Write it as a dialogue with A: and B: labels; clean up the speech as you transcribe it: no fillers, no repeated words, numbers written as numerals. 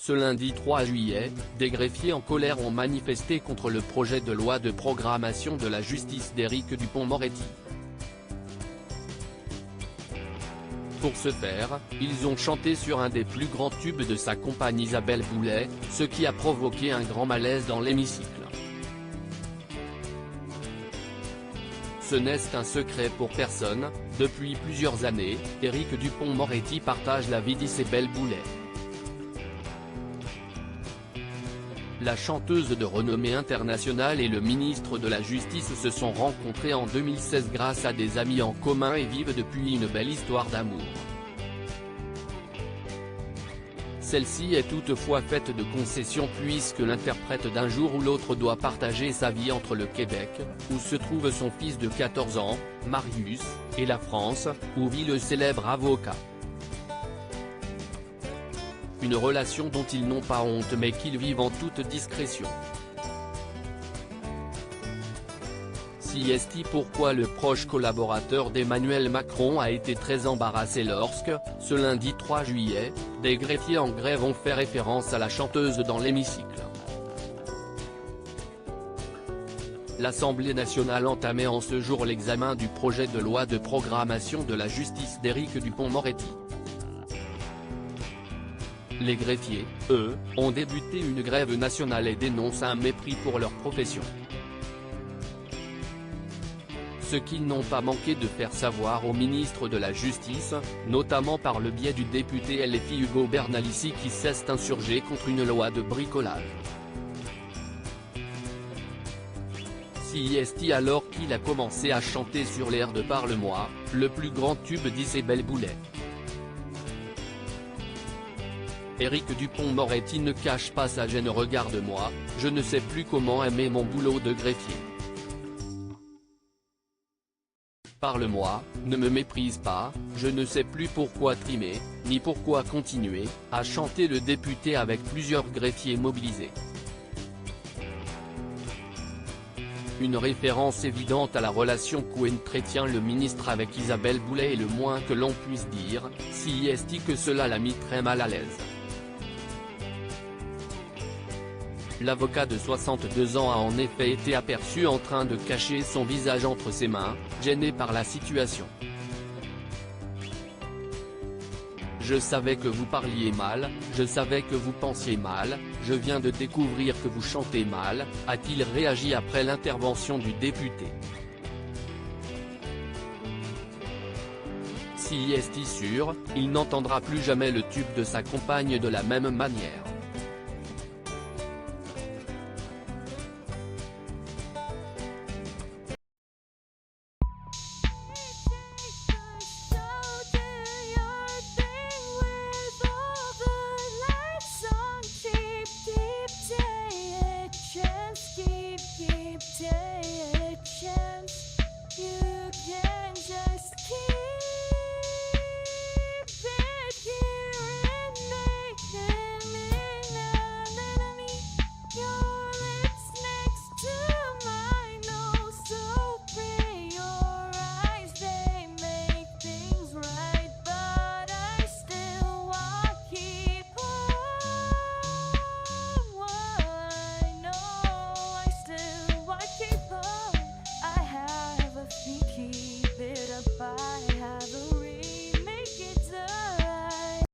A: Ce lundi 3 juillet, des greffiers en colère ont manifesté contre le projet de loi de programmation de la justice d'Éric Dupond-Moretti. Pour ce faire, ils ont chanté sur un des plus grands tubes de sa compagne Isabelle Boulet, ce qui a provoqué un grand malaise dans l'hémicycle. Ce n'est un secret pour personne, depuis plusieurs années, Éric Dupond-Moretti partage la vie d'Isabelle Boulet. La chanteuse de renommée internationale et le ministre de la Justice se sont rencontrés en 2016 grâce à des amis en commun et vivent depuis une belle histoire d'amour. Celle-ci est toutefois faite de concessions puisque l'interprète d'un jour ou l'autre doit partager sa vie entre le Québec, où se trouve son fils de 14 ans, Marius, et la France, où vit le célèbre avocat. Une relation dont ils n'ont pas honte mais qu'ils vivent en toute discrétion. CST Pourquoi le proche collaborateur d'Emmanuel Macron a été très embarrassé lorsque, ce lundi 3 juillet, des greffiers en grève ont fait référence à la chanteuse dans l'hémicycle. L'Assemblée nationale entamait en ce jour l'examen du projet de loi de programmation de la justice d'Éric Dupond-Moretti. Les greffiers, eux, ont débuté une grève nationale et dénoncent un mépris pour leur profession. Ce qu'ils n'ont pas manqué de faire savoir au ministre de la Justice, notamment par le biais du député LFI Ugo Bernalicis qui s'est insurgé contre une loi de bricolage. CST alors qu'il a commencé à chanter sur l'air de Parle-moi, le plus grand tube d'Isabelle Boulet. Éric Dupond-Moretti ne cache pas sa gêne. Regarde-moi, je ne sais plus comment aimer mon boulot de greffier. Parle-moi, ne me méprise pas, je ne sais plus pourquoi trimer, ni pourquoi continuer, a chanté le député avec plusieurs greffiers mobilisés. Une référence évidente à la relation qu'entretient le ministre avec Isabelle Boulet est le moins que l'on puisse dire, si est-il que cela l'a mis très mal à l'aise. L'avocat de 62 ans a en effet été aperçu en train de cacher son visage entre ses mains, gêné par la situation. Je savais que vous parliez mal, je savais que vous pensiez mal, je viens de découvrir que vous chantez mal, a-t-il réagi après l'intervention du député. Si est sûr, il n'entendra plus jamais le tube de sa compagne de la même manière.